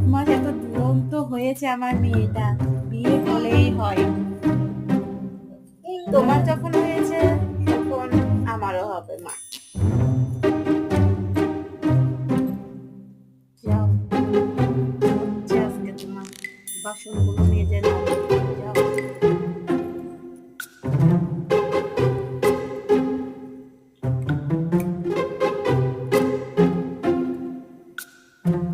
বদমাস, এত দুরন্ত হয়েছে আমার মেয়েটা, বিয়ে হলেই হয়। তোমার যখন হয়েছে তখন আমারও হবে মা। যাও, হচ্ছে আজকে তোমার বাসনগুলো মেজে নাও।